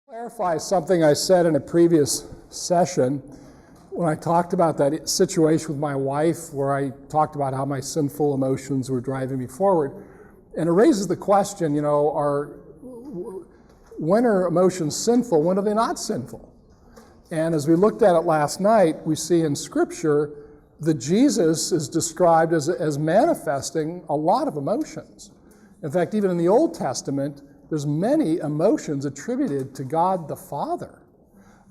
Clarify something I said in a previous session when I talked about that situation with my wife where I talked about how my sinful emotions were driving me forward. And it raises the question, when are emotions sinful? When are they not sinful? And as we looked at it last night, we see in Scripture that Jesus is described as manifesting a lot of emotions. In fact, even in the Old Testament, there's many emotions attributed to God the Father.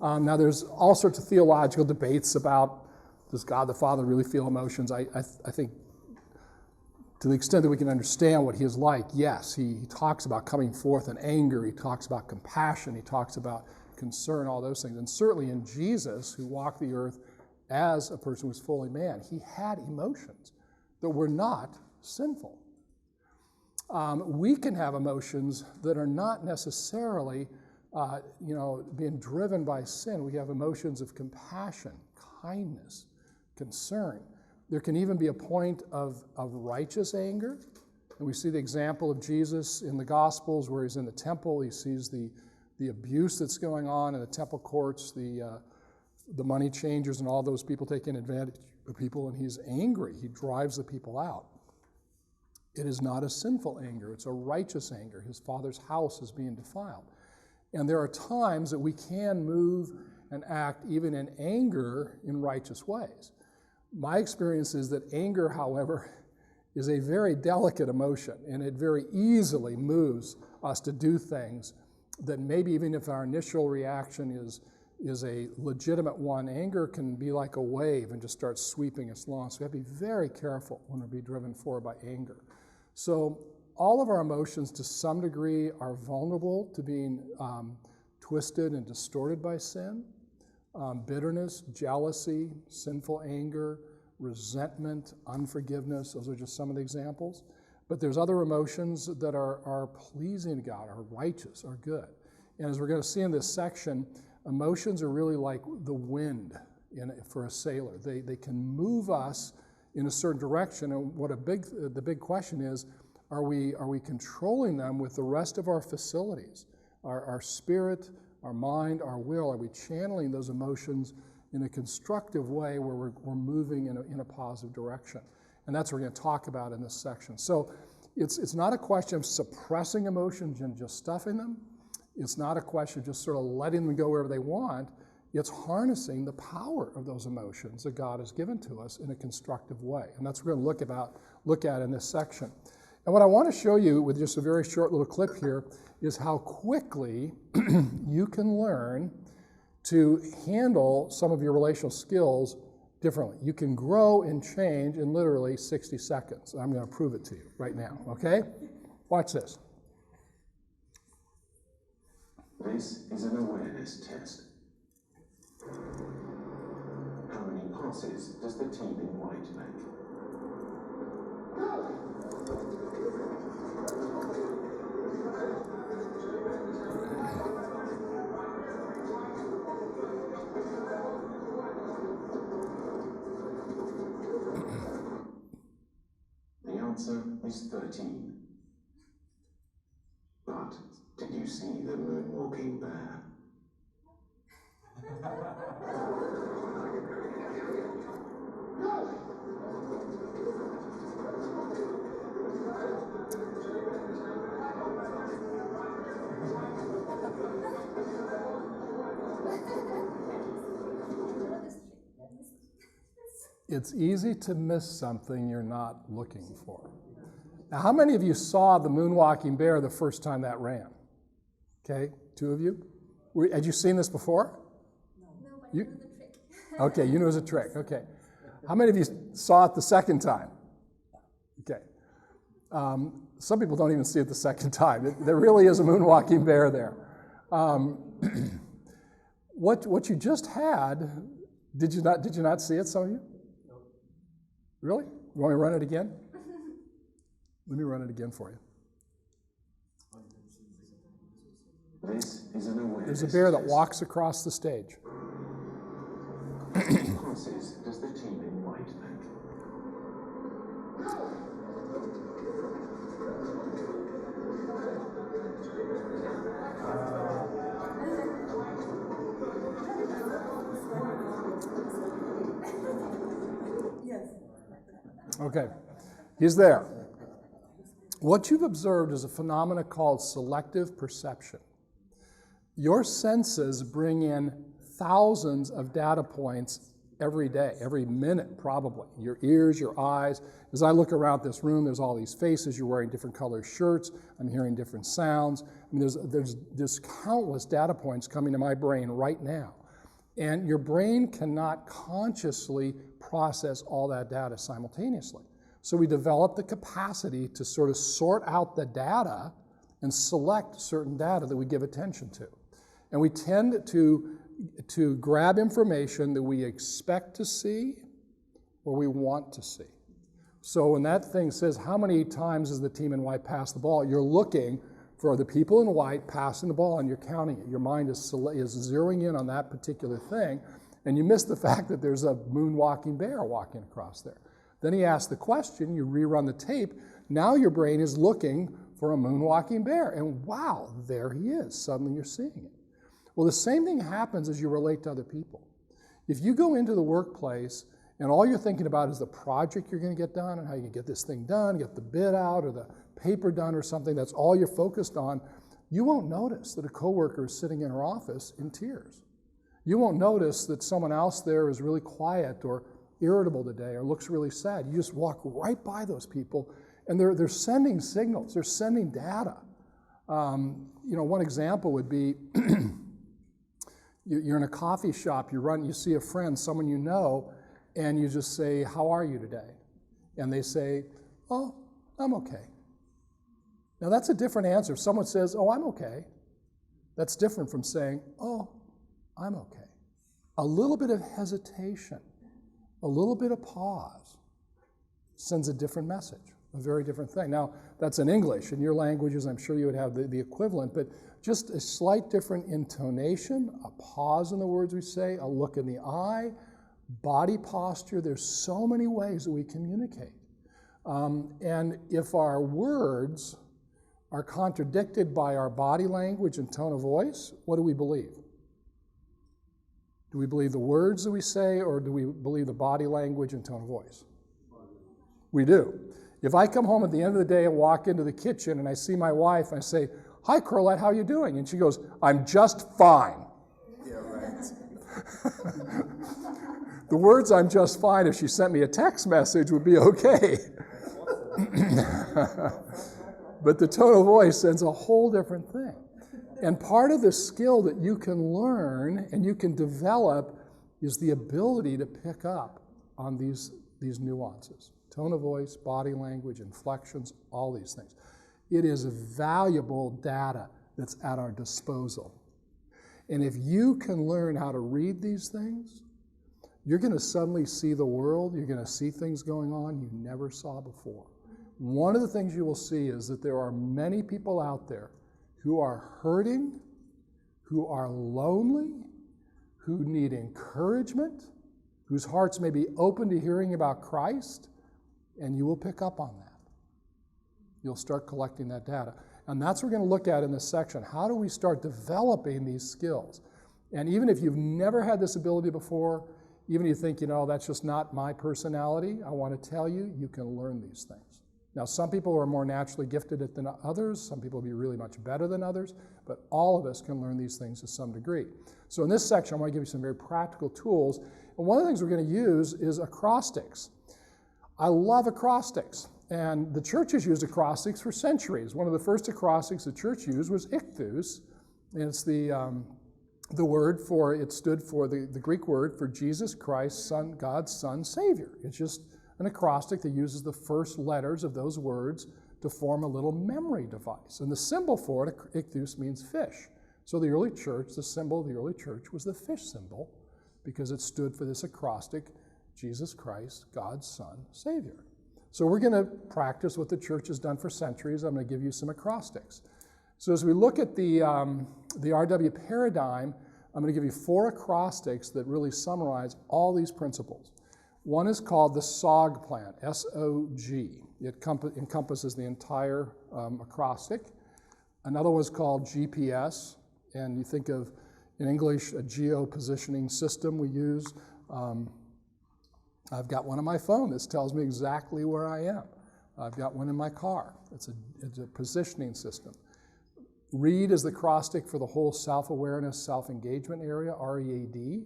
Now, there's all sorts of theological debates about, does God the Father really feel emotions? I think to the extent that we can understand what he is like, yes, he talks about coming forth in anger, he talks about compassion, he talks about concern, all those things. And certainly in Jesus, who walked the earth as a person who was fully man, he had emotions that were not sinful. We can have emotions that are not necessarily, being driven by sin. We have emotions of compassion, kindness, concern. There can even be a point of righteous anger. And we see the example of Jesus in the Gospels where he's in the temple. He sees the abuse that's going on in the temple courts, the money changers and all those people taking advantage of people, and he's angry. He drives the people out. It is not a sinful anger. It's a righteous anger. His Father's house is being defiled. And there are times that we can move and act even in anger in righteous ways. My experience is that anger, however, is a very delicate emotion, and it very easily moves us to do things that maybe even if our initial reaction is a legitimate one, anger can be like a wave and just start sweeping us along. So we have to be very careful when we're being driven forward by anger. So all of our emotions to some degree are vulnerable to being twisted and distorted by sin. Bitterness, jealousy, sinful anger, resentment, unforgiveness, those are just some of the examples. But there's other emotions that are pleasing to God, are righteous, are good. And as we're going to see in this section, emotions are really like the wind for a sailor. They can move us in a certain direction. And what the big question is, are we controlling them with the rest of our facilities? Our spirit, our mind, our will, are we channeling those emotions in a constructive way where we're moving in a positive direction? And that's what we're going to talk about in this section. So it's not a question of suppressing emotions and just stuffing them. It's not a question of just sort of letting them go wherever they want. It's harnessing the power of those emotions that God has given to us in a constructive way. And that's what we're going to look at in this section. And what I want to show you with just a very short little clip here is how quickly you can learn to handle some of your relational skills differently. You can grow and change in literally 60 seconds. I'm going to prove it to you right now, okay? Watch this. This is an awareness test. How many passes does the team in white make? The answer is 13. But did you see the moonwalking bear? It's easy to miss something you're not looking for. Now, how many of you saw the moonwalking bear the first time that ran? Okay, 2 of you? Had you seen this before? No, but I knew the trick. Okay, you knew it was a trick. Okay. How many of you saw it the second time? Okay. Some people don't even see it the second time. There really is a moonwalking bear there. What you just had, did you not see it, some of you? No. Really? You want me to run it again? Let me run it again for you. This is an awareness There's a bear that test. walks across the stage. How many passes does the team in white make? Okay, he's there. What you've observed is a phenomenon called selective perception. Your senses bring in thousands of data points every day, every minute probably. Your ears, your eyes. As I look around this room, there's all these faces. You're wearing different color shirts. I'm hearing different sounds. I mean, there's countless data points coming to my brain right now. And your brain cannot consciously process all that data simultaneously. So we develop the capacity to sort of sort out the data and select certain data that we give attention to. And we tend to grab information that we expect to see or we want to see. So when that thing says, how many times has the team in white passed the ball, you're looking for the people in white passing the ball and you're counting it. Your mind is zeroing in on that particular thing, and you miss the fact that there's a moonwalking bear walking across there. Then he asks the question, you rerun the tape, now your brain is looking for a moonwalking bear, and wow, there he is. Suddenly you're seeing it. Well, the same thing happens as you relate to other people. If you go into the workplace and all you're thinking about is the project you're going to get done and how you can get this thing done, get the bid out or the paper done or something, that's all you're focused on, you won't notice that a coworker is sitting in her office in tears. You won't notice that someone else there is really quiet or irritable today or looks really sad. You just walk right by those people, and they're sending signals, they're sending data. One example would be you're in a coffee shop, you see a friend, someone you know, and you just say, how are you today? And they say, oh, I'm okay. Now that's a different answer. If someone says, oh, I'm okay, that's different from saying, oh, I'm okay. A little bit of hesitation, a little bit of pause sends a different message, a very different thing. Now, that's in English. In your languages, I'm sure you would have the equivalent, but just a slight different intonation, a pause in the words we say, a look in the eye, body posture. There's so many ways that we communicate. And if our words are contradicted by our body language and tone of voice, what do we believe? Do we believe the words that we say, or do we believe the body language and tone of voice? We do. If I come home at the end of the day and walk into the kitchen and I see my wife and I say, hi, Corlette, how are you doing? And she goes, I'm just fine. Yeah, right. The words I'm just fine, if she sent me a text message, would be okay. But the tone of voice sends a whole different thing. And part of the skill that you can learn and you can develop is the ability to pick up on these nuances. Tone of voice, body language, inflections, all these things. It is valuable data that's at our disposal. And if you can learn how to read these things, you're going to suddenly see the world, you're going to see things going on you never saw before. One of the things you will see is that there are many people out there who are hurting, who are lonely, who need encouragement, whose hearts may be open to hearing about Christ, and you will pick up on that. You'll start collecting that data. And that's what we're going to look at in this section. How do we start developing these skills? And even if you've never had this ability before, even if you think, that's just not my personality, I want to tell you, you can learn these things. Now, some people are more naturally gifted at than others. Some people will be really much better than others. But all of us can learn these things to some degree. So in this section, I want to give you some very practical tools. And one of the things we're going to use is acrostics. I love acrostics. And the church has used acrostics for centuries. One of the first acrostics the church used was ichthus. And it's the word for, it stood for the Greek word for Jesus Christ, Son, God's Son, Savior. It's just an acrostic that uses the first letters of those words to form a little memory device. And the symbol for it, ichthus, means fish. So the early church, the symbol of the early church was the fish symbol because it stood for this acrostic, Jesus Christ, God's Son, Savior. So we're going to practice what the church has done for centuries. I'm going to give you some acrostics. So as we look at the RW paradigm, I'm going to give you 4 acrostics that really summarize all these principles. One is called the Sog Plan, S-O-G. It encompasses the entire acrostic. Another one is called GPS, and you think of, in English, a geo-positioning system we use. I've got one on my phone that tells me exactly where I am. I've got one in my car. It's a positioning system. READ is the acrostic for the whole self-awareness, self-engagement area, READ.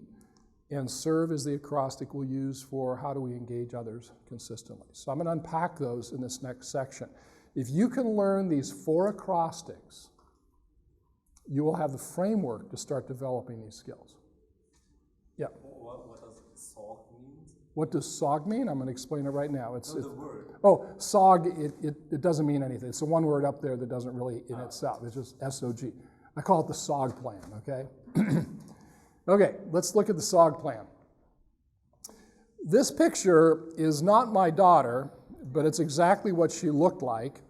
And SERVE is the acrostic we'll use for how do we engage others consistently. So I'm going to unpack those in this next section. If you can learn these 4 acrostics, you will have the framework to start developing these skills. Yeah. What does SOG mean? What does SOG mean? I'm going to explain it right now. The word. Oh, SOG, it doesn't mean anything. It's the one word up there that doesn't really in itself. It's just SOG. I call it the Sog Plan, okay? Okay, let's look at the Sog Plan. This picture is not my daughter, but it's exactly what she looked like,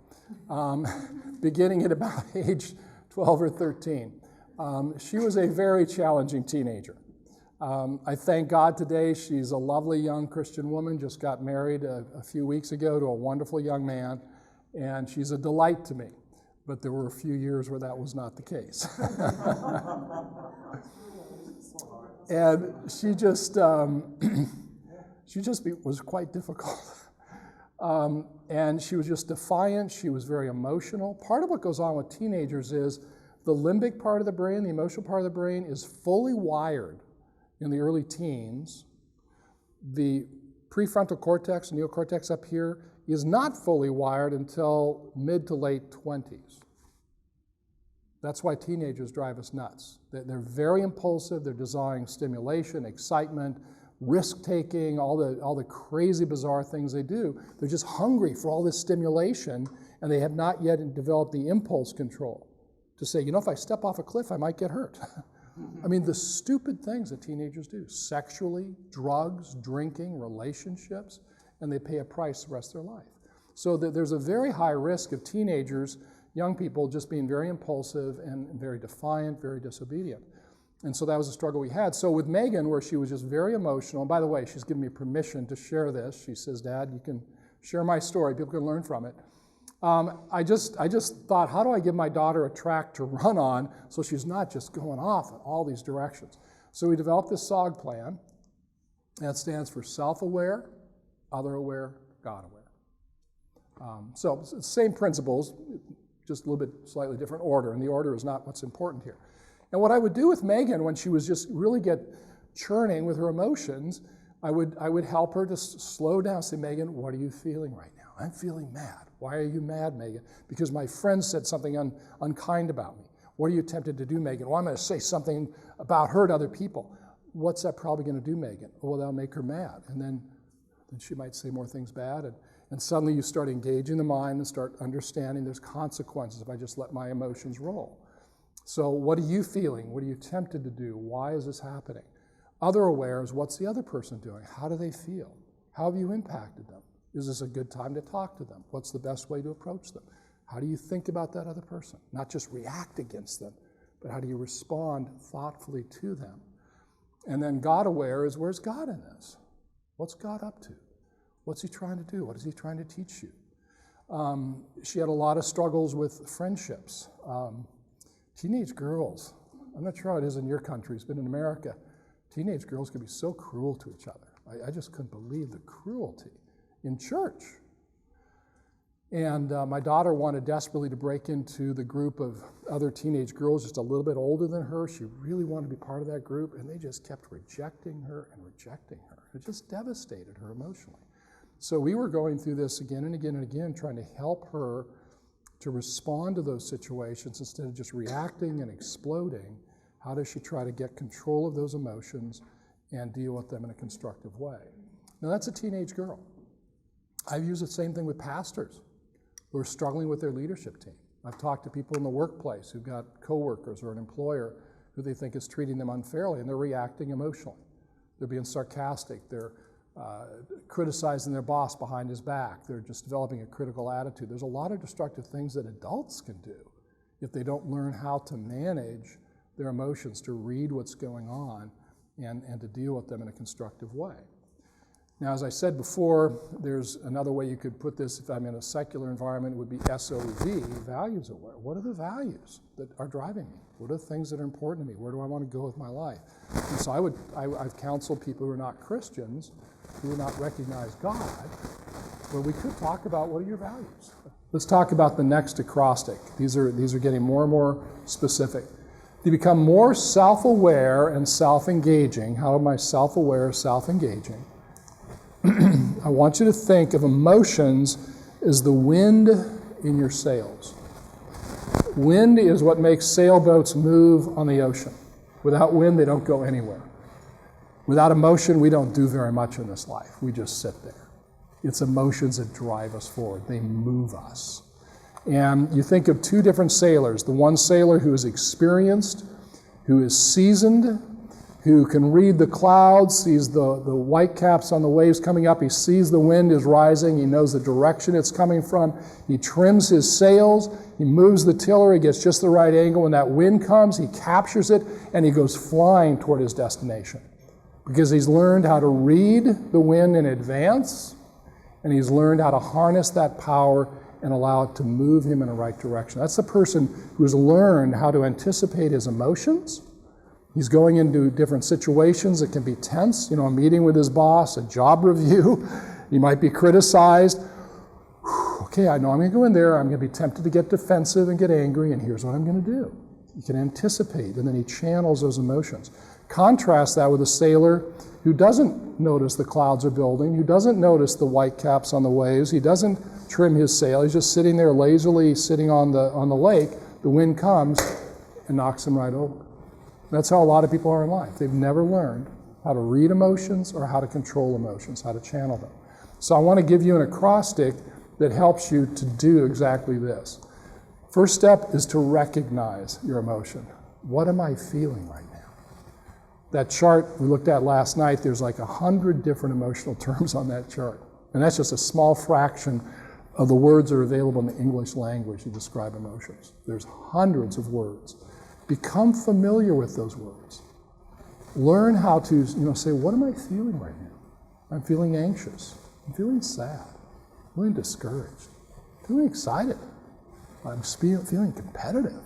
beginning at about age 12 or 13. She was a very challenging teenager. I thank God today she's a lovely young Christian woman, just got married a few weeks ago to a wonderful young man, and she's a delight to me. But there were a few years where that was not the case. And she just was quite difficult. And she was just defiant. She was very emotional. Part of what goes on with teenagers is the limbic part of the brain, the emotional part of the brain, is fully wired in the early teens. The prefrontal cortex, neocortex up here, is not fully wired until mid to late 20s. That's why teenagers drive us nuts. They're very impulsive. They're desiring stimulation, excitement, risk-taking, all the crazy, bizarre things they do. They're just hungry for all this stimulation, and they have not yet developed the impulse control to say, you know, if I step off a cliff, I might get hurt. I mean, the stupid things that teenagers do, sexually, drugs, drinking, relationships, and they pay a price the rest of their life. So there's a very high risk of teenagers, young people, just being very impulsive and very defiant, very disobedient. And so that was a struggle we had. So with Megan, where she was just very emotional, and by the way, she's given me permission to share this. She says, Dad, you can share my story. People can learn from it. I just thought, how do I give my daughter a track to run on so she's not just going off in all these directions? So we developed this SOG plan. That stands for self-aware, other-aware, God-aware. So it's the same principles, just a little bit slightly different order, and the order is not what's important here. And what I would do with Megan when she was just really get churning with her emotions, I would help her to slow down, say, Megan, what are you feeling right now? I'm feeling mad. Why are you mad, Megan? Because my friend said something unkind about me. What are you tempted to do, Megan? Well, I'm going to say something about her to other people. What's that probably going to do, Megan? Oh, well, that'll make her mad. And then she might say more things bad. And suddenly you start engaging the mind and start understanding there's consequences if I just let my emotions roll. So what are you feeling? What are you tempted to do? Why is this happening? Other aware is what's the other person doing? How do they feel? How have you impacted them? Is this a good time to talk to them? What's the best way to approach them? How do you think about that other person? Not just react against them, but how do you respond thoughtfully to them? And then God aware is, where's God in this? What's God up to? What's he trying to do? What is he trying to teach you? She had a lot of struggles with friendships. Teenage girls, I'm not sure how it is in your countries, but in America, teenage girls can be so cruel to each other. I just couldn't believe the cruelty in church. And my daughter wanted desperately to break into the group of other teenage girls just a little bit older than her. She really wanted to be part of that group, and they just kept rejecting her and rejecting her. It just devastated her emotionally. So we were going through this again and again and again, trying to help her to respond to those situations instead of just reacting and exploding. How does she try to get control of those emotions and deal with them in a constructive way? Now, that's a teenage girl. I've used the same thing with pastors who are struggling with their leadership team. I've talked to people in the workplace who've got coworkers or an employer who they think is treating them unfairly, and they're reacting emotionally. They're being sarcastic. They're criticizing their boss behind his back. They're just developing a critical attitude. There's a lot of destructive things that adults can do if they don't learn how to manage their emotions, to read what's going on, and to deal with them in a constructive way. Now, as I said before, there's another way you could put this. If I'm in a secular environment, it would be SOV, values aware. What are the values that are driving me? What are the things that are important to me? Where do I want to go with my life? And so I've counseled people who are not Christians, who do not recognize God, where we could talk about what are your values. Let's talk about the next acrostic. These are getting more and more specific. To become more self-aware and self-engaging. How am I self-aware, self-engaging? I want you to think of emotions as the wind in your sails. Wind is what makes sailboats move on the ocean. Without wind, they don't go anywhere. Without emotion, we don't do very much in this life. We just sit there. It's emotions that drive us forward. They move us. And you think of two different sailors. The one sailor who is experienced, who is seasoned, who can read the clouds, sees the white caps on the waves coming up. He sees the wind is rising. He knows the direction it's coming from. He trims his sails. He moves the tiller. He gets just the right angle. When that wind comes, he captures it, and he goes flying toward his destination. Because he's learned how to read the wind in advance, and he's learned how to harness that power and allow it to move him in the right direction. That's the person who's learned how to anticipate his emotions. He's going into different situations that can be tense, a meeting with his boss, a job review. He might be criticized. Okay, I know I'm going to go in there. I'm going to be tempted to get defensive and get angry, and here's what I'm going to do. He can anticipate, and then he channels those emotions. Contrast that with a sailor who doesn't notice the clouds are building, who doesn't notice the white caps on the waves. He doesn't trim his sail. He's just sitting there lazily, sitting on the lake. The wind comes and knocks him right over. That's how a lot of people are in life. They've never learned how to read emotions or how to control emotions, how to channel them. So I want to give you an acrostic that helps you to do exactly this. First step is to recognize your emotion. What am I feeling right now? That chart we looked at last night, there's like 100 different emotional terms on that chart. And that's just a small fraction of the words that are available in the English language to describe emotions. There's hundreds of words. Become familiar with those words. Learn how to, say, what am I feeling right now? I'm feeling anxious. I'm feeling sad. I'm feeling discouraged. I'm feeling excited. I'm feeling competitive.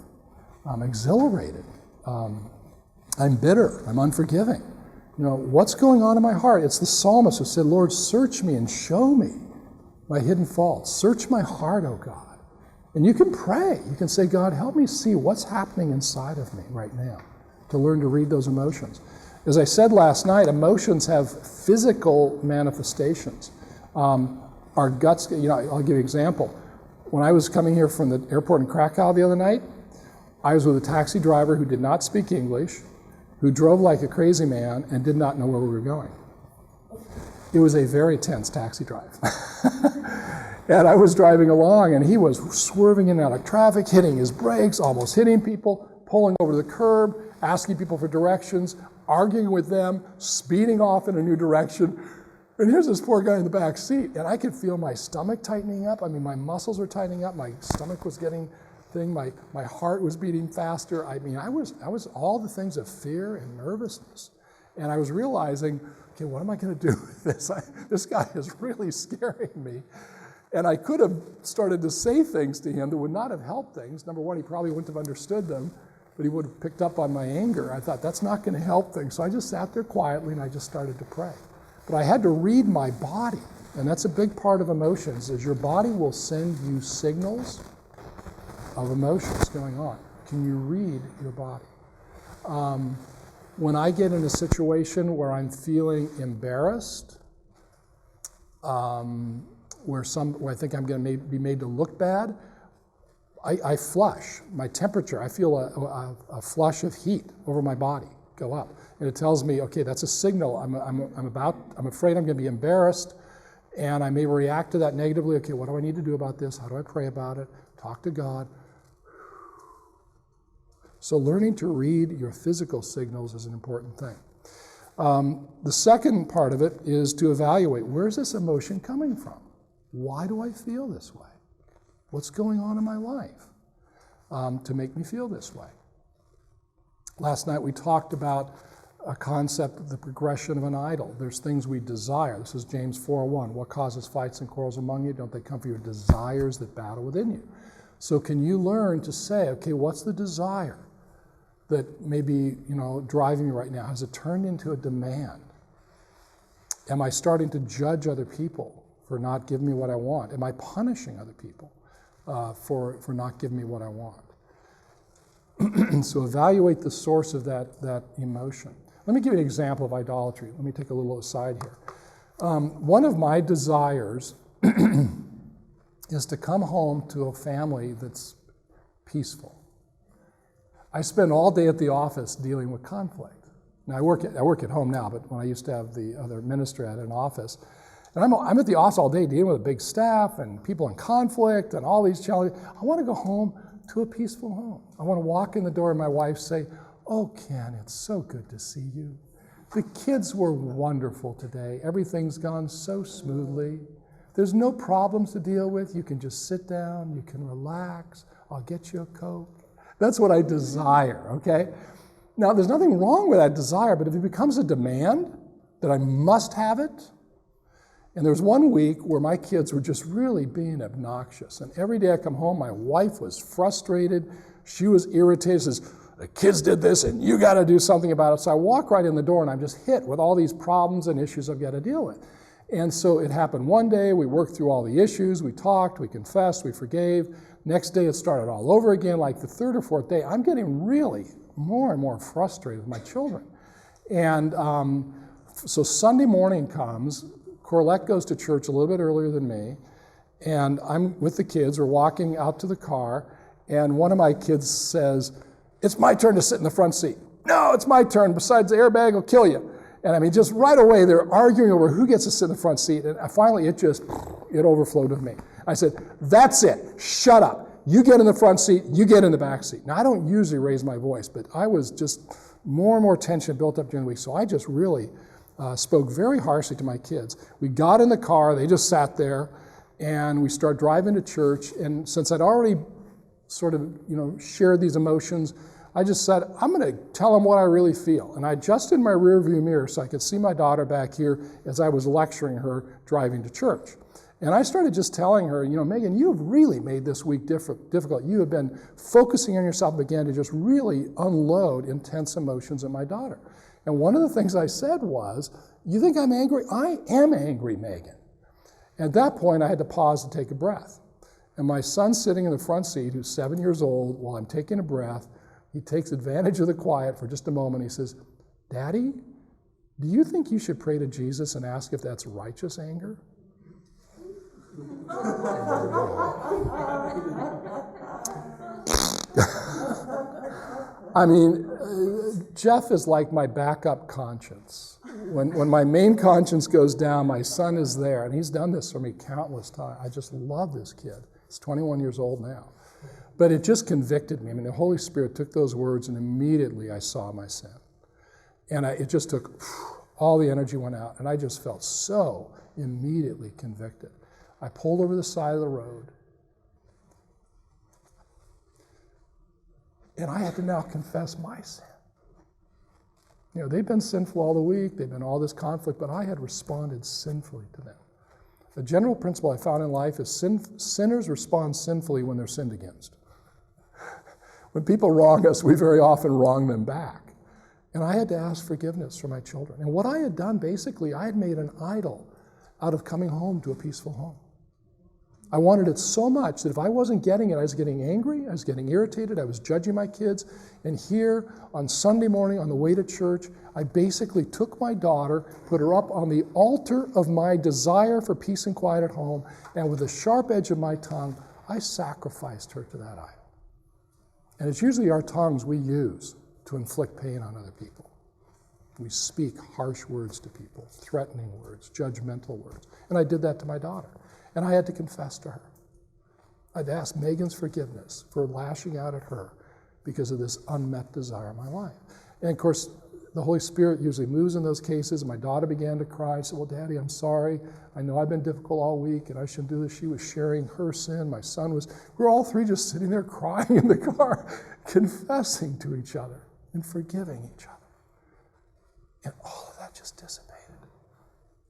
I'm exhilarated. I'm bitter. I'm unforgiving. What's going on in my heart? It's the psalmist who said, Lord, search me and show me my hidden faults. Search my heart, O God. And you can pray. You can say, God, help me see what's happening inside of me right now, to learn to read those emotions. As I said last night, emotions have physical manifestations. Our guts, I'll give you an example. When I was coming here from the airport in Krakow the other night, I was with a taxi driver who did not speak English, who drove like a crazy man and did not know where we were going. It was a very tense taxi drive. And I was driving along, and he was swerving in and out of traffic, hitting his brakes, almost hitting people, pulling over the curb, asking people for directions, arguing with them, speeding off in a new direction. And here's this poor guy in the back seat, and I could feel my stomach tightening up. I mean, my muscles were tightening up. My stomach was getting thing. My heart was beating faster. I mean, I was all the things of fear and nervousness. And I was realizing, okay, what am I going to do with this? This guy is really scaring me. And I could have started to say things to him that would not have helped things. Number one, he probably wouldn't have understood them, but he would have picked up on my anger. I thought, that's not going to help things. So I just sat there quietly, and I just started to pray. But I had to read my body, and that's a big part of emotions, is your body will send you signals of emotions going on. Can you read your body? When I get in a situation where I'm feeling embarrassed, where I think I'm going to be made to look bad, I flush. My temperature, I feel a flush of heat over my body go up. And it tells me, okay, that's a signal. I'm afraid I'm going to be embarrassed, and I may react to that negatively. Okay, what do I need to do about this? How do I pray about it? Talk to God. So learning to read your physical signals is an important thing. The second part of it is to evaluate, where's this emotion coming from? Why do I feel this way? What's going on in my life to make me feel this way? Last night we talked about a concept of the progression of an idol. There's things we desire. This is James 4:1. What causes fights and quarrels among you? Don't they come from your desires that battle within you? So can you learn to say, okay, what's the desire that may be, driving me right now? Has it turned into a demand? Am I starting to judge other people for not giving me what I want? Am I punishing other people for not giving me what I want? So evaluate the source of that emotion. Let me give you an example of idolatry. Let me take a little aside here. One of my desires is to come home to a family that's peaceful. I spend all day at the office dealing with conflict. Now I work at home now, but when I used to have the other minister at an office, and I'm at the office all day dealing with a big staff and people in conflict and all these challenges. I want to go home to a peaceful home. I want to walk in the door and my wife say, "Oh, Ken, it's so good to see you. The kids were wonderful today. Everything's gone so smoothly. There's no problems to deal with. You can just sit down, you can relax. I'll get you a Coke." That's what I desire, okay? Now, there's nothing wrong with that desire, but if it becomes a demand that I must have it, and there was one week where my kids were just really being obnoxious. And every day I come home, my wife was frustrated. She was irritated. Says, "The kids did this and you got to do something about it." So I walk right in the door and I'm just hit with all these problems and issues I've got to deal with. And so it happened one day. We worked through all the issues. We talked, we confessed, we forgave. Next day it started all over again. Like the third or fourth day, I'm getting really more and more frustrated with my children. And so Sunday morning comes. Corlette goes to church a little bit earlier than me, and I'm with the kids. We're walking out to the car, and one of my kids says, "It's my turn to sit in the front seat." "No, it's my turn. Besides, the airbag will kill you." And I mean, just right away, they're arguing over who gets to sit in the front seat, and finally it overflowed with me. I said, "That's it. Shut up. You get in the front seat, you get in the back seat." Now, I don't usually raise my voice, but I was just more and more tension built up during the week, so I just really spoke very harshly to my kids. We got in the car, they just sat there, and we started driving to church. And since I'd already sort of, shared these emotions, I just said, I'm going to tell them what I really feel. And I adjusted my rear view mirror so I could see my daughter back here as I was lecturing her driving to church. And I started just telling her, "Megan, you have really made this week difficult. You have been focusing on yourself, began to just really unload intense emotions at my daughter." And one of the things I said was, "You think I'm angry? I am angry, Megan." At that point, I had to pause and take a breath. And my son's sitting in the front seat, who's 7 years old, while I'm taking a breath, he takes advantage of the quiet for just a moment. He says, "Daddy, do you think you should pray to Jesus and ask if that's righteous anger?" I mean, Jeff is like my backup conscience. When my main conscience goes down, my son is there, and he's done this for me countless times. I just love this kid. He's 21 years old now. But it just convicted me. I mean, the Holy Spirit took those words, and immediately I saw my sin. And it just took, all the energy went out, and I just felt so immediately convicted. I pulled over the side of the road, and I had to now confess my sin. They've been sinful all the week, they've been all this conflict, but I had responded sinfully to them. The general principle I found in life is sinners respond sinfully when they're sinned against. When people wrong us, we very often wrong them back. And I had to ask forgiveness for my children. And what I had done, basically, I had made an idol out of coming home to a peaceful home. I wanted it so much that if I wasn't getting it, I was getting angry, I was getting irritated, I was judging my kids. And here on Sunday morning on the way to church, I basically took my daughter, put her up on the altar of my desire for peace and quiet at home, and with the sharp edge of my tongue, I sacrificed her to that idol. And it's usually our tongues we use to inflict pain on other people. We speak harsh words to people, threatening words, judgmental words. And I did that to my daughter. And I had to confess to her. I'd ask Megan's forgiveness for lashing out at her because of this unmet desire in my life. And of course, the Holy Spirit usually moves in those cases. My daughter began to cry. I said, "Well, Daddy, I'm sorry. I know I've been difficult all week and I shouldn't do this." She was sharing her sin. My son was, we were all three just sitting there crying in the car, confessing to each other and forgiving each other. And all of that just dissipated.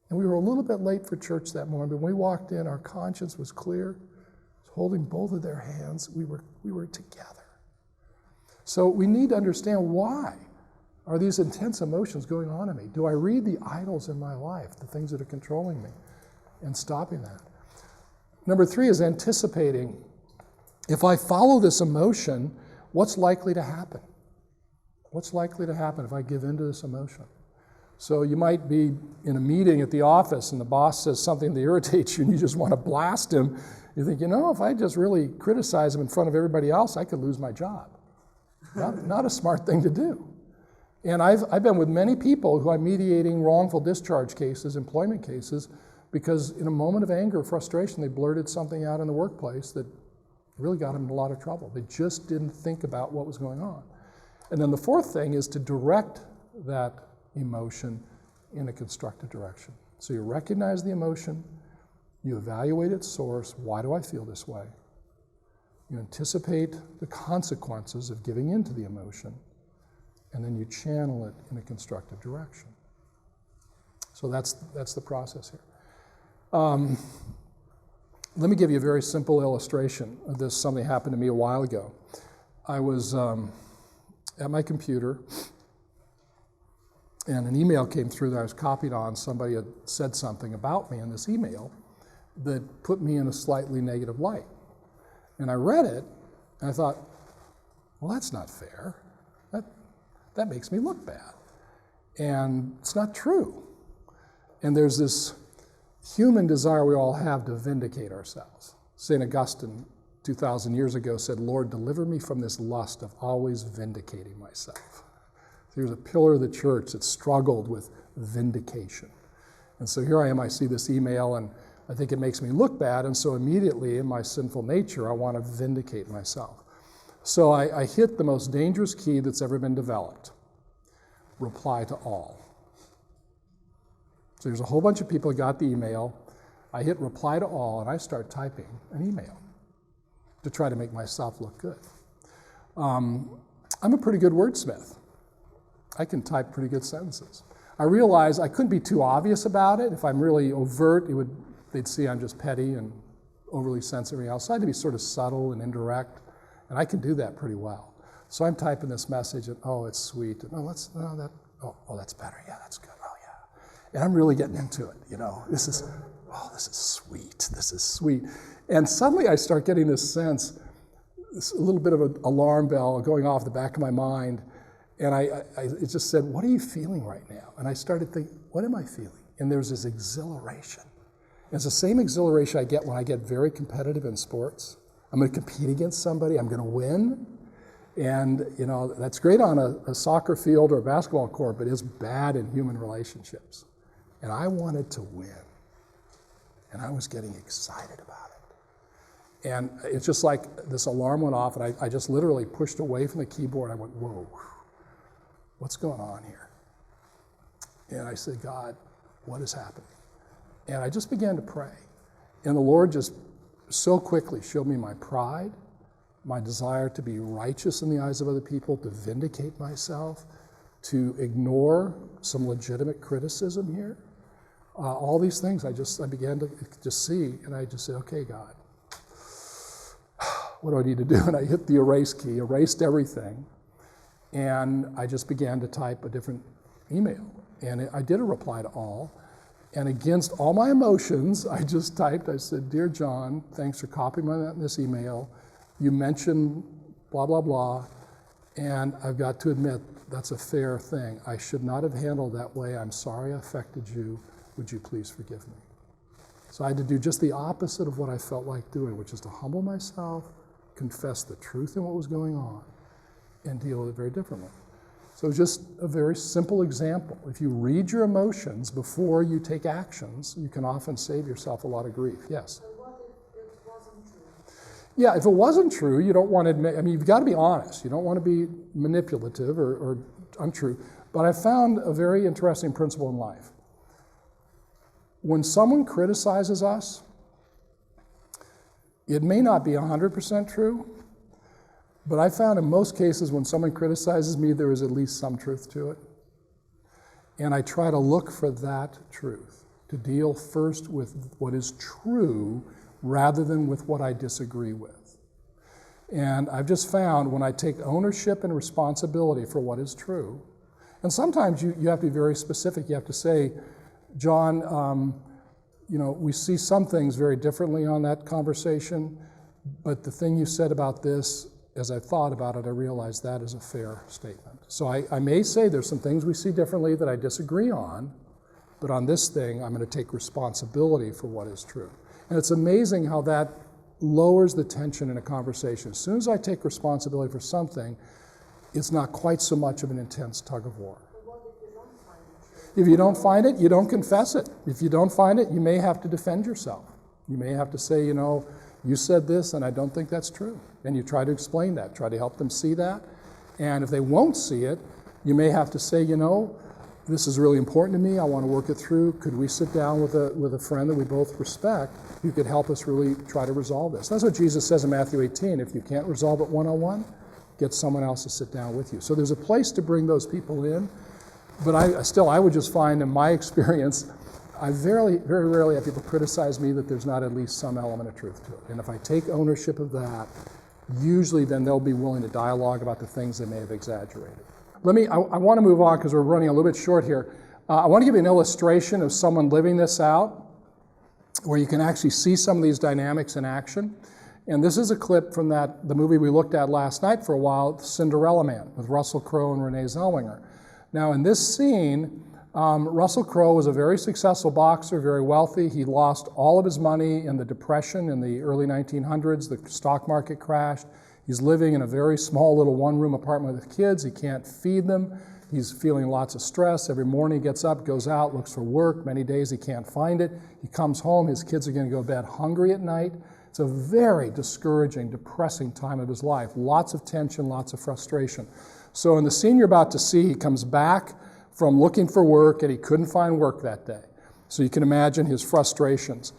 And we were a little bit late for church that morning, but when we walked in, our conscience was clear. Holding both of their hands, we were together. So we need to understand, why are these intense emotions going on in me? Do I read the idols in my life, the things that are controlling me, and stopping that? Number 3 is anticipating. If I follow this emotion, what's likely to happen? What's likely to happen if I give in to this emotion? So you might be in a meeting at the office and the boss says something that irritates you and you just want to blast him. You think, if I just really criticize him in front of everybody else, I could lose my job. Not a smart thing to do. And I've been with many people who I'm mediating wrongful discharge cases, employment cases, because in a moment of anger or frustration, they blurted something out in the workplace that really got them in a lot of trouble. They just didn't think about what was going on. And then the 4th thing is to direct that emotion in a constructive direction. So you recognize the emotion, you evaluate its source. Why do I feel this way? You anticipate the consequences of giving in to the emotion, and then you channel it in a constructive direction. So that's the process here. Let me give you a very simple illustration of this. Something happened to me a while ago. I was at my computer, and an email came through that I was copied on. Somebody had said something about me in this email that put me in a slightly negative light. And I read it, and I thought, well, that's not fair. That makes me look bad. And it's not true. And there's this human desire we all have to vindicate ourselves. St. Augustine, 2,000 years ago, said, Lord, deliver me from this lust of always vindicating myself. There's a pillar of the church that struggled with vindication. And so here I am, I see this email, and I think it makes me look bad, and so immediately in my sinful nature, I want to vindicate myself. So I hit the most dangerous key that's ever been developed: reply to all. So there's a whole bunch of people who got the email. I hit reply to all, and I start typing an email to try to make myself look good. I'm a pretty good wordsmith. I can type pretty good sentences. I realized I couldn't be too obvious about it. If I'm really overt, they'd see I'm just petty and overly sensitive. So I had to be sort of subtle and indirect, and I can do that pretty well. So I'm typing this message, and it's sweet. And, that's better. Yeah, that's good. Oh, yeah. And I'm really getting into it. This is sweet. This is sweet. And suddenly I start getting this sense, a little bit of an alarm bell going off the back of my mind. And it just said, what are you feeling right now? And I started thinking, what am I feeling? And there's this exhilaration. And it's the same exhilaration I get when I get very competitive in sports. I'm going to compete against somebody. I'm going to win. And, that's great on a soccer field or a basketball court, but it's bad in human relationships. And I wanted to win. And I was getting excited about it. And it's just like this alarm went off, and I just literally pushed away from the keyboard. I went, whoa, what's going on here? And I said, God, what is happening? And I just began to pray. And the Lord just so quickly showed me my pride, my desire to be righteous in the eyes of other people, to vindicate myself, to ignore some legitimate criticism here. All these things I began to just see, and I just said, okay, God, what do I need to do? And I hit the erase key, erased everything, and I just began to type a different email. And I did a reply to all, and against all my emotions, I just typed, I said, Dear John, thanks for copying this email. You mentioned blah, blah, blah, and I've got to admit, that's a fair thing. I should not have handled that way. I'm sorry I affected you. Would you please forgive me? So I had to do just the opposite of what I felt like doing, which is to humble myself, confess the truth in what was going on, and deal with it very differently. So just a very simple example. If you read your emotions before you take actions, you can often save yourself a lot of grief. Yes? So what if it wasn't true? Yeah, if it wasn't true, you don't want to admit, you've got to be honest. You don't want to be manipulative or untrue. But I found a very interesting principle in life. When someone criticizes us, it may not be 100% true, but I found in most cases when someone criticizes me, there is at least some truth to it. And I try to look for that truth, to deal first with what is true rather than with what I disagree with. And I've just found when I take ownership and responsibility for what is true, and sometimes you have to be very specific. You have to say, John, we see some things very differently on that conversation, but the thing you said about this, as I thought about it, I realized that is a fair statement. So I may say there's some things we see differently that I disagree on, but on this thing, I'm going to take responsibility for what is true. And it's amazing how that lowers the tension in a conversation. As soon as I take responsibility for something, it's not quite so much of an intense tug of war. If you don't find it, you don't confess it. If you don't find it, you may have to defend yourself. You may have to say, you said this and I don't think that's true. And you try to explain that, try to help them see that. And if they won't see it, you may have to say, this is really important to me, I want to work it through. Could we sit down with a friend that we both respect who could help us really try to resolve this? That's what Jesus says in Matthew 18. If you can't resolve it one-on-one, get someone else to sit down with you. So there's a place to bring those people in. But I would just find in my experience, I very, very rarely have people criticize me that there's not at least some element of truth to it. And if I take ownership of that, usually then they'll be willing to dialogue about the things they may have exaggerated. I want to move on because we're running a little bit short here. I want to give you an illustration of someone living this out where you can actually see some of these dynamics in action. And this is a clip from the movie we looked at last night for a while, Cinderella Man, with Russell Crowe and Renee Zellweger. Now in this scene, Russell Crowe was a very successful boxer, very wealthy. He lost all of his money in the Depression in the early 1900s. The stock market crashed. He's living in a very small little one-room apartment with kids. He can't feed them. He's feeling lots of stress. Every morning he gets up, goes out, looks for work. Many days he can't find it. He comes home. His kids are going to go to bed hungry at night. It's a very discouraging, depressing time of his life. Lots of tension, lots of frustration. So in the scene you're about to see, he comes back from looking for work and he couldn't find work that day. So you can imagine his frustrations.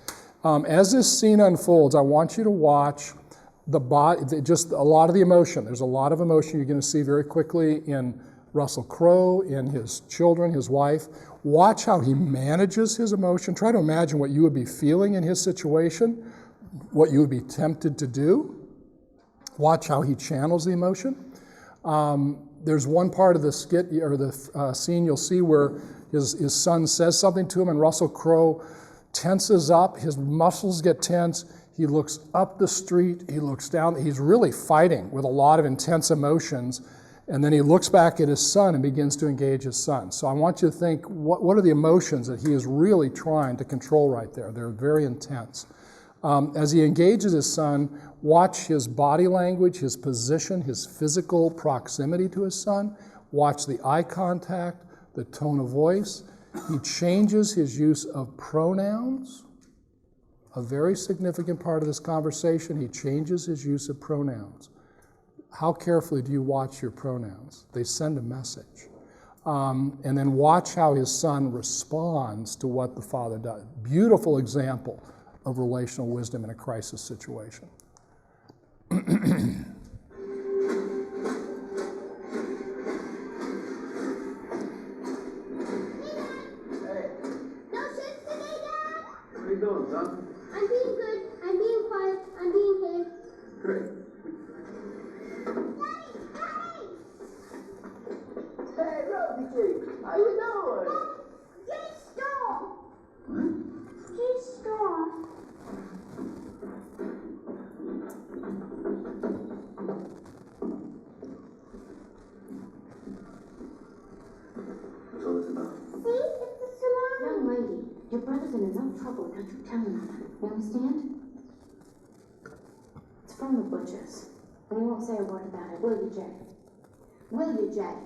As this scene unfolds, I want you to watch the body, just a lot of the emotion. There's a lot of emotion you're going to see very quickly in Russell Crowe, in his children, his wife. Watch how he manages his emotion. Try to imagine what you would be feeling in his situation, what you would be tempted to do. Watch how he channels the emotion. There's one part of the skit or the scene you'll see where his son says something to him and Russell Crowe tenses up, his muscles get tense, he looks up the street, he looks down, he's really fighting with a lot of intense emotions, and then he looks back at his son and begins to engage his son. So I want you to think, what are the emotions that he is really trying to control right there? They're very intense. As he engages his son, watch his body language, his position, his physical proximity to his son. Watch the eye contact, the tone of voice. He changes his use of pronouns. A very significant part of this conversation, he changes his use of pronouns. How carefully do you watch your pronouns? They send a message. And then watch how his son responds to what the father does. Beautiful example of relational wisdom in a crisis situation. Where you going, son? I'm being good. I'm being quiet. I'm being good. Great. Daddy! Hey, Rosie J, how you doing? Daddy, stop! What? Please stop. What's all this about? See? It's the salon. Young lady, your brother's in enough trouble without you telling him. You understand? It's from the butchers. And you won't say a word about it, will you, Jay? Will you, Jay?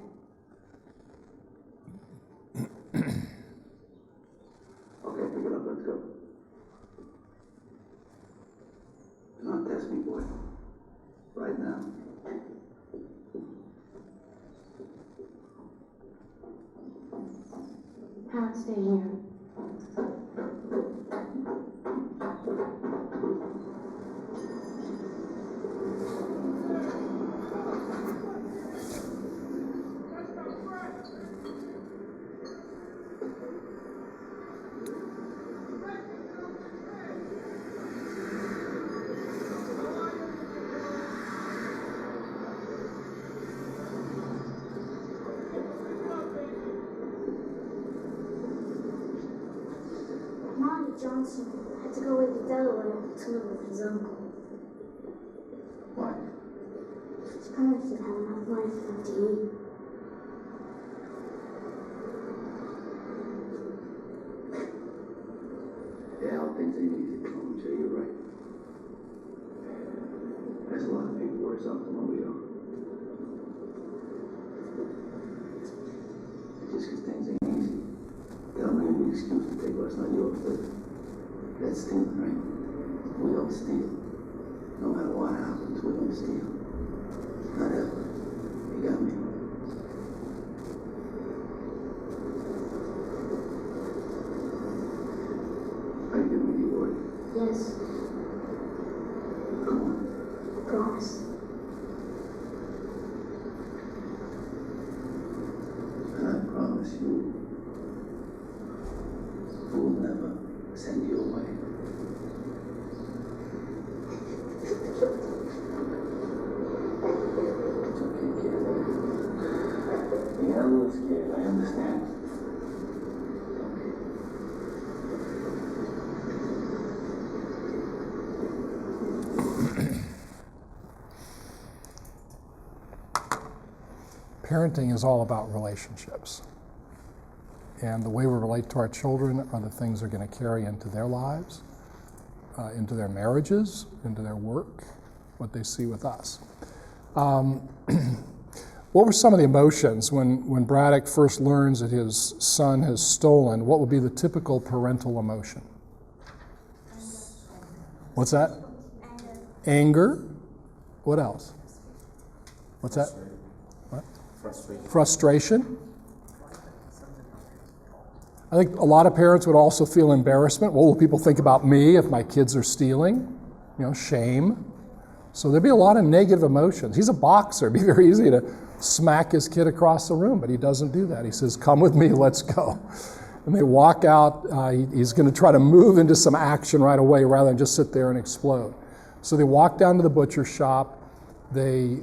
Okay, pick it up, let's go. Do not test me, boy. Right now. Howard, stay here. Johnson had to go away to Delaware to live with his uncle. Why? His parents didn't have enough money for him to eat. Yeah, I don't think they need to come to you, right? There's a lot of paperwork out the mobile. Just because things ain't easy, that don't give me an excuse to take what's not yours, does it? That's stealing, right? We don't steal. No matter what happens, we don't steal. Not ever. You got me? Are you giving me your word? Yes, Come on. I promise. And I promise you, we'll never send you away. It's okay, kid. You got a little scared, I understand. Okay. Parenting is all about relationships. And the way we relate to our children are the things they're going to carry into their lives, into their marriages, into their work, what they see with us. What were some of the emotions when Braddock first learns that his son has stolen? What would be the typical parental emotion? What's that? Anger. What else? What's that? What? Frustration. I think a lot of parents would also feel embarrassment. What will people think about me if my kids are stealing? Shame. So there'd be a lot of negative emotions. He's a boxer. It'd be very easy to smack his kid across the room, but he doesn't do that. He says, "Come with me, let's go." And they walk out. He's going to try to move into some action right away rather than just sit there and explode. So they walk down to the butcher shop. They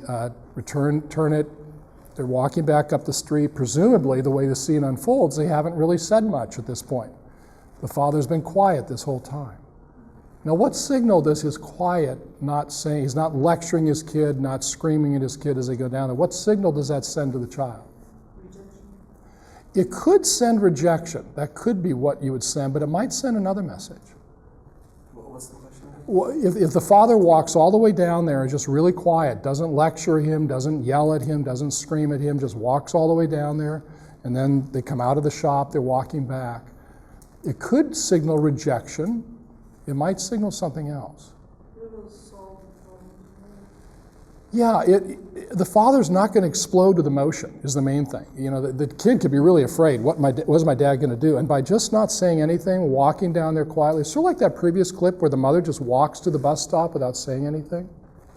turn it. They're walking back up the street. Presumably, the way the scene unfolds, they haven't really said much at this point. The father's been quiet this whole time. Now, what signal does his quiet not saying, he's not lecturing his kid, not screaming at his kid as they go down there, what signal does that send to the child? Rejection. It could send rejection. That could be what you would send, but it might send another message. What's the question? Well, if the father walks all the way down there and just really quiet, doesn't lecture him, doesn't yell at him, doesn't scream at him, just walks all the way down there, and then they come out of the shop, they're walking back, it could signal rejection. It might signal something else. Yeah, the father's not going to explode with emotion is the main thing. The kid could be really afraid. What is my dad going to do? And by just not saying anything, walking down there quietly, sort of like that previous clip where the mother just walks to the bus stop without saying anything,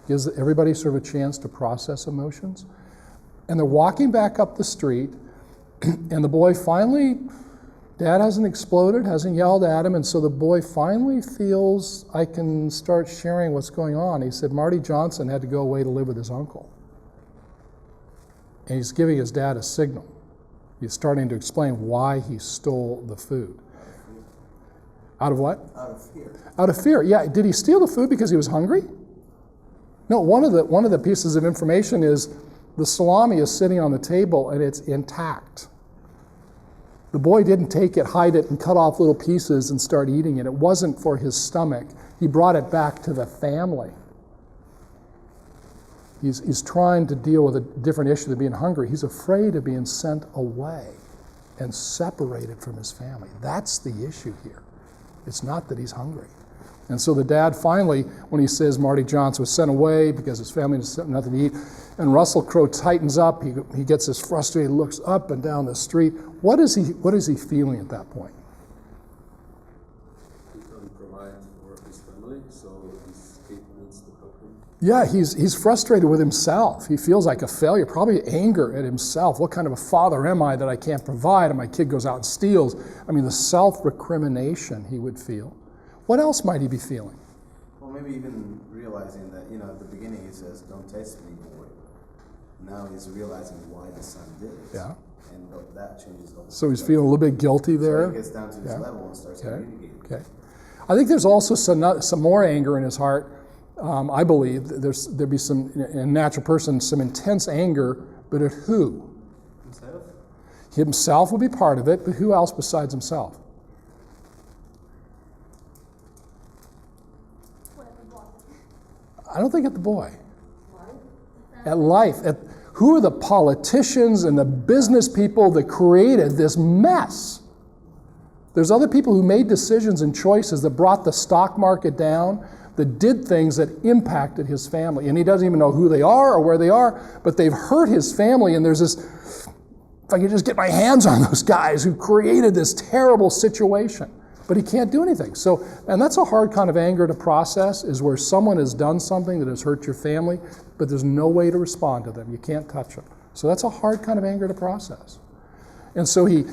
gives everybody sort of a chance to process emotions. And they're walking back up the street, and the boy finally, Dad hasn't exploded, hasn't yelled at him, and so the boy finally feels, I can start sharing what's going on. He said Marty Johnson had to go away to live with his uncle. And he's giving his dad a signal. He's starting to explain why he stole the food. Out of what? Out of fear. Out of fear, yeah. Did he steal the food because he was hungry? No, one of the pieces of information is the salami is sitting on the table and it's intact. The boy didn't take it, hide it, and cut off little pieces and start eating it. It wasn't for his stomach. He brought it back to the family. He's trying to deal with a different issue than being hungry. He's afraid of being sent away and separated from his family. That's the issue here. It's not that he's hungry. And so the dad finally, when he says Marty Johnson was sent away because his family had nothing to eat, and Russell Crowe tightens up, he gets this frustrated, looks up and down the street. What is he feeling at that point? He can't provide for his family, so his kid needs to help him. Yeah, he's frustrated with himself. He feels like a failure, probably anger at himself. What kind of a father am I that I can't provide? And my kid goes out and steals. I mean, the self-recrimination he would feel. What else might he be feeling? Well, maybe even realizing that, at the beginning he says, "Don't test me, boy." Now he's realizing why the son did it. Yeah. And that changes the whole So he's feeling a little bit guilty there. So he gets down to this level and starts communicating. Okay. I think there's also some more anger in his heart. I believe there'd be some, in a natural person, some intense anger, but at who? Himself? Himself will be part of it, but who else besides himself? I don't think at the boy. At life. Who are the politicians and the business people that created this mess? There's other people who made decisions and choices that brought the stock market down, that did things that impacted his family. And he doesn't even know who they are or where they are, but they've hurt his family, and there's this, if I could just get my hands on those guys who created this terrible situation. But he can't do anything. So, and that's a hard kind of anger to process, is where someone has done something that has hurt your family, but there's no way to respond to them. You can't touch them. So that's a hard kind of anger to process. And so he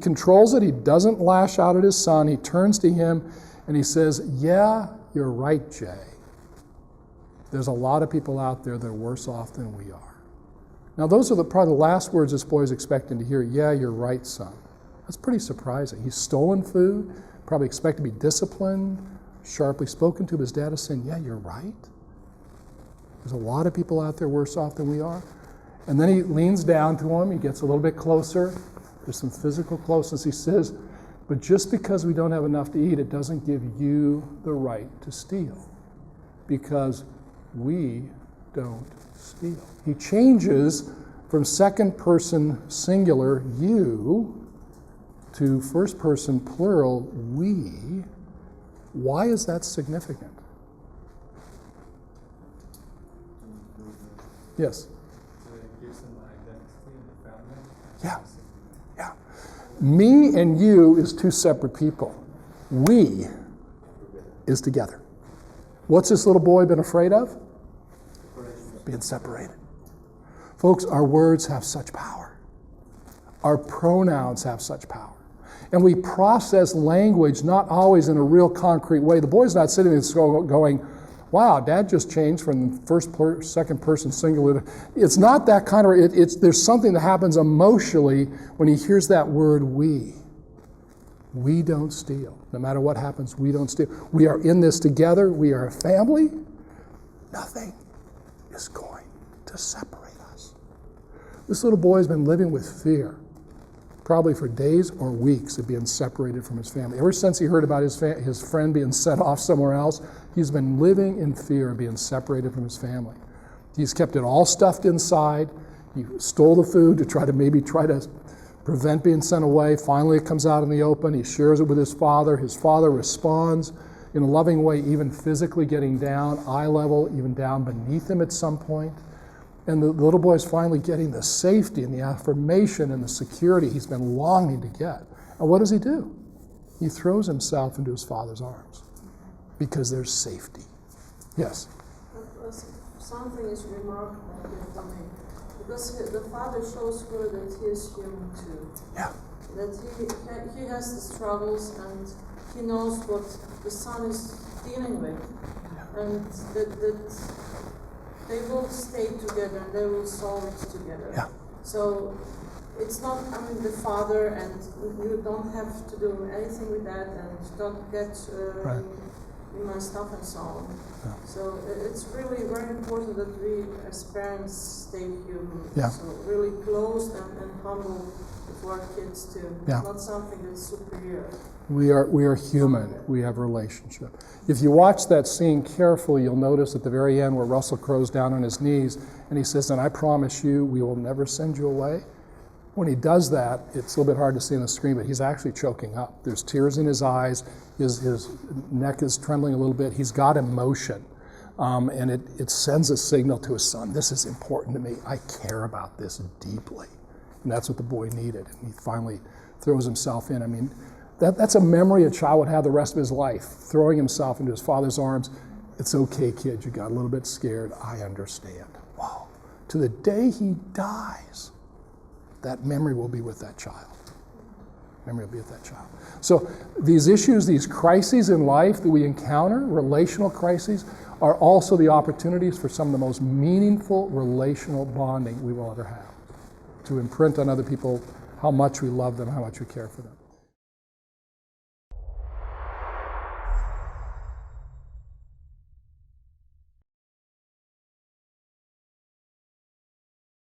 controls it. He doesn't lash out at his son. He turns to him and he says, yeah, you're right, Jay. There's a lot of people out there that are worse off than we are. Now, those are probably the last words this boy is expecting to hear. Yeah, you're right, son. That's pretty surprising. He's stolen food, probably expect to be disciplined, sharply spoken to. His dad is saying, yeah, you're right. There's a lot of people out there worse off than we are. And then he leans down to him. He gets a little bit closer. There's some physical closeness. He says, but just because we don't have enough to eat, it doesn't give you the right to steal, because we don't steal. He changes from second person singular, you, to first person plural, we. Why is that significant? Yes? Yeah. Yeah. Me and you is two separate people. We is together. What's this little boy been afraid of? Being separated. Folks, our words have such power. Our pronouns have such power. And we process language not always in a real concrete way. The boy's not sitting there going, wow, Dad just changed from second person singular. It's not that kind of, there's something that happens emotionally when he hears that word we. We don't steal. No matter what happens, we don't steal. We are in this together. We are a family. Nothing is going to separate us. This little boy has been living with fear, probably for days or weeks of being separated from his family. Ever since he heard about his friend being sent off somewhere else, he's been living in fear of being separated from his family. He's kept it all stuffed inside. He stole the food to try to prevent being sent away. Finally, it comes out in the open. He shares it with his father. His father responds in a loving way, even physically getting down, eye level, even down beneath him at some point. And the little boy is finally getting the safety and the affirmation and the security he's been longing to get. And what does he do? He throws himself into his father's arms because there's safety. Yes? Something is remarkable here for me, because the father shows her that he is human too. Yeah. That he has the struggles, and he knows what the son is dealing with, and that they will stay together and they will solve it together. Yeah. So it's not, the father, and you don't have to do anything with that, and don't get Right. in my stuff and so on. Yeah. So it's really very important that we as parents stay human. Yeah. So really close and humble to our kids too. Yeah. Not something that's superior. We are human. We have a relationship. If you watch that scene carefully, you'll notice at the very end where Russell Crowe's down on his knees and he says, and I promise you, we will never send you away. When he does that, it's a little bit hard to see on the screen, but he's actually choking up. There's tears in his eyes. His neck is trembling a little bit. He's got emotion. And it sends a signal to his son. This is important to me. I care about this deeply. And that's what the boy needed. And he finally throws himself in. That's a memory a child would have the rest of his life, throwing himself into his father's arms. It's okay, kid, you got a little bit scared. I understand. Wow. To the day he dies, that memory will be with that child. Memory will be with that child. So these issues, these crises in life that we encounter, relational crises, are also the opportunities for some of the most meaningful relational bonding we will ever have. To imprint on other people how much we love them, how much we care for them.